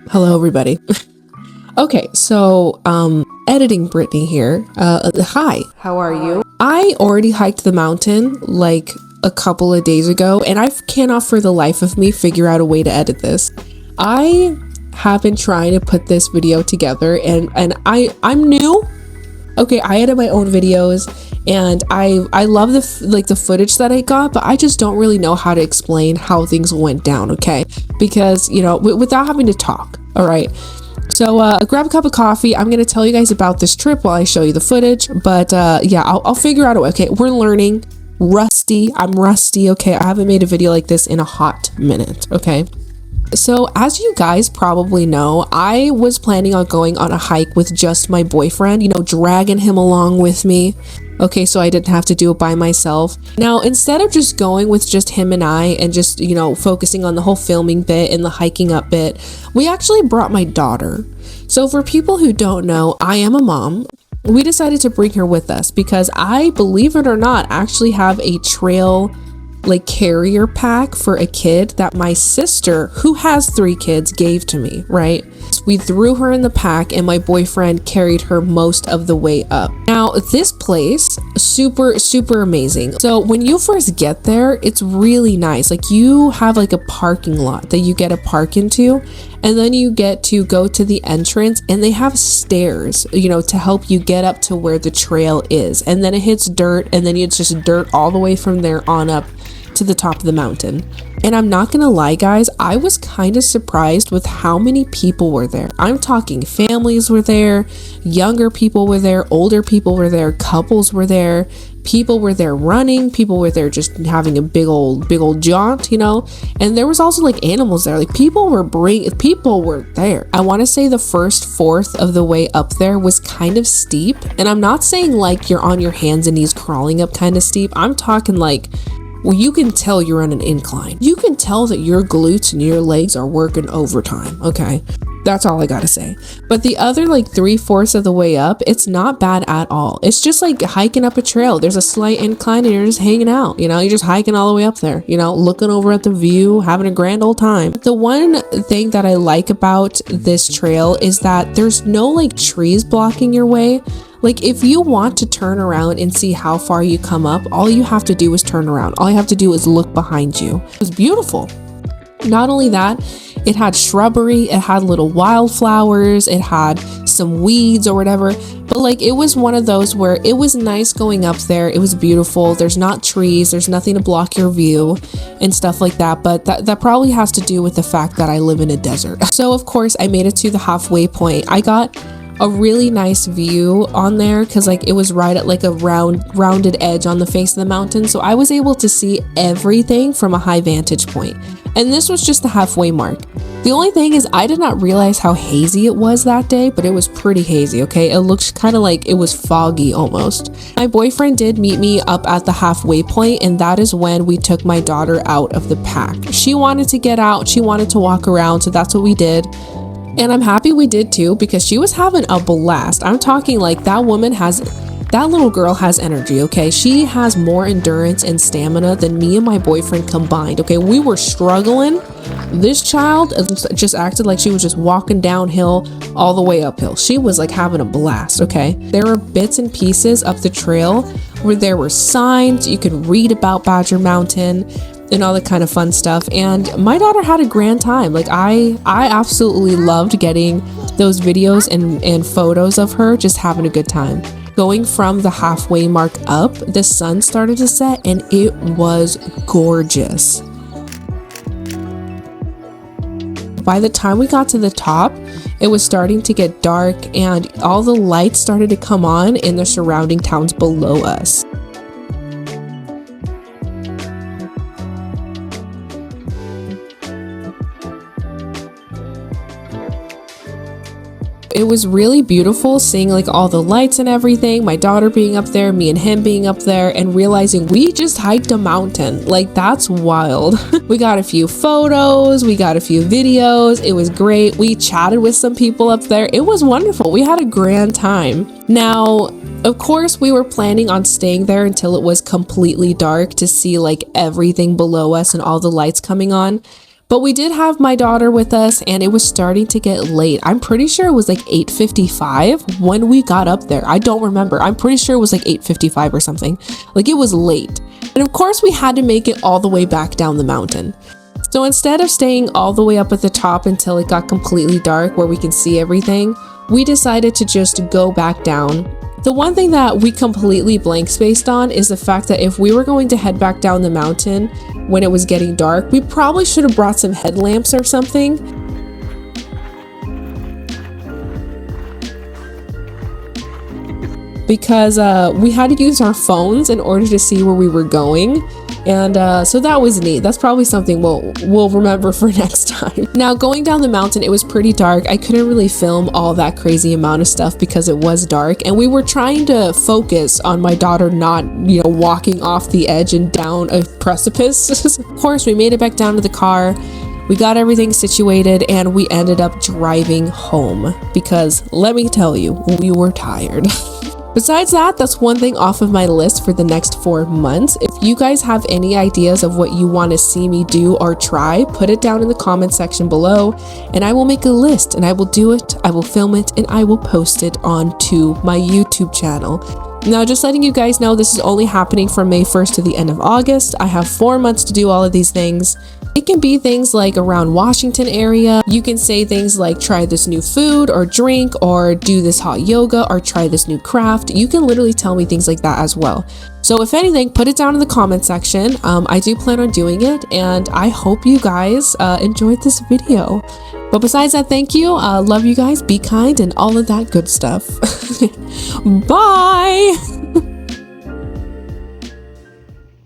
Hello, everybody. Okay, so editing Brittany here. Hi, how are you? I already hiked the mountain like a couple of days ago, and I cannot for the life of me figure out a way to edit this. I have been trying to put this video together, and I'm new. Okay, I edit my own videos, and I love the footage that I got, but I just don't really know how to explain how things went down. Okay, because without having to talk. All right. So grab a cup of coffee. I'm gonna tell you guys about this trip while I show you the footage. But yeah, I'll figure out a way. Okay, we're learning. Rusty. I'm rusty. Okay, I haven't made a video like this in a hot minute. Okay. So as you guys probably know, I was planning on going on a hike with just my boyfriend, dragging him along with me. Okay, so I didn't have to do it by myself. Now, instead of just going with just him and I and just, focusing on the whole filming bit and the hiking up bit, we actually brought my daughter. So for people who don't know, I am a mom. We decided to bring her with us because I, believe it or not, actually have a trail carrier pack for a kid that my sister, who has 3 kids, gave to me, right? So we threw her in the pack and my boyfriend carried her most of the way up. Now, this place, super amazing. So when you first get there, it's really nice. You have a parking lot that you get to park into, and then you get to go to the entrance, and they have stairs, to help you get up to where the trail is. And then it hits dirt, and then it's just dirt all the way from there on up to the top of the mountain. And I'm not gonna lie, guys, I was kind of surprised with how many people were there. I'm talking families were there, younger people were there, older people were there, couples were there, people were there running, people were there just having a big old jaunt, and there was also animals there. People were there. I want to say the first fourth of the way up there was kind of steep, and I'm not saying you're on your hands and knees crawling up kind of steep. I'm talking well, you can tell you're on an incline. You can tell that your glutes and your legs are working overtime, okay? That's all I gotta say. But the other 3/4 of the way up, it's not bad at all. It's just hiking up a trail. There's a slight incline and you're just hanging out, you're just hiking all the way up there, looking over at the view, having a grand old time. The one thing that I like about this trail is that there's no trees blocking your way. If you want to turn around and see how far you come up, all you have to do is turn around. All you have to do is look behind you. It was beautiful. Not only that, it had shrubbery, it had little wildflowers, it had some weeds or whatever. But it was one of those where it was nice going up there. It was beautiful. There's not trees, there's nothing to block your view and stuff like that. But that probably has to do with the fact that I live in a desert. So of course I made it to the halfway point. I got a really nice view on there because it was right at a rounded edge on the face of the mountain, so I was able to see everything from a high vantage point. And this was just the halfway mark. The only thing is I did not realize how hazy it was that day, but it was pretty hazy. Okay, it looked kind of it was foggy almost. My boyfriend did meet me up at the halfway point, and that is when we took my daughter out of the pack. She wanted to get out, she wanted to walk around, so that's what we did. And I'm happy we did too, because she was having a blast. I'm talking that little girl has energy, okay? She has more endurance and stamina than me and my boyfriend combined, okay? We were struggling. This child just acted like she was just walking downhill all the way uphill. She was having a blast, okay? There were bits and pieces up the trail where there were signs. You could read about Badger Mountain and all that kind of fun stuff, and my daughter had a grand time. I absolutely loved getting those videos and photos of her just having a good time. Going from the halfway mark up, the sun started to set and it was gorgeous. By the time we got to the top, it was starting to get dark and all the lights started to come on in the surrounding towns below us. It was really beautiful seeing all the lights and everything, my daughter being up there, me and him being up there, and realizing we just hiked a mountain. That's wild. We got a few photos, we got a few videos. It was great. We chatted with some people up there. It was wonderful. We had a grand time. Now, of course, we were planning on staying there until it was completely dark to see everything below us and all the lights coming on. But we did have my daughter with us and it was starting to get late. I'm pretty sure it was like 8:55 when we got up there. I don't remember. I'm pretty sure it was like 8:55 or something. Like, it was late. And of course we had to make it all the way back down the mountain. So instead of staying all the way up at the top until it got completely dark where we can see everything, we decided to just go back down. The one thing that we completely blank spaced on is the fact that if we were going to head back down the mountain when it was getting dark, we probably should have brought some headlamps or something. Because we had to use our phones in order to see where we were going. And so that was neat. That's probably something we'll remember for next time. Now, going down the mountain, it was pretty dark. I couldn't really film all that crazy amount of stuff because it was dark, and we were trying to focus on my daughter not, walking off the edge and down a precipice. Of course, we made it back down to the car. We got everything situated and we ended up driving home because let me tell you, we were tired. Besides that, that's one thing off of my list for the next 4 months. If you guys have any ideas of what you want to see me do or try, put it down in the comment section below and I will make a list and I will do it, I will film it, and I will post it onto my YouTube channel. Now, just letting you guys know, this is only happening from May 1st to the end of August. I have 4 months to do all of these things. It can be things like around Washington area. You can say things like try this new food or drink or do this hot yoga or try this new craft. You can literally tell me things like that as well. So if anything, put it down in the comment section. I do plan on doing it and I hope you guys enjoyed this video. But besides that, thank you. Love you guys. Be kind and all of that good stuff. Bye.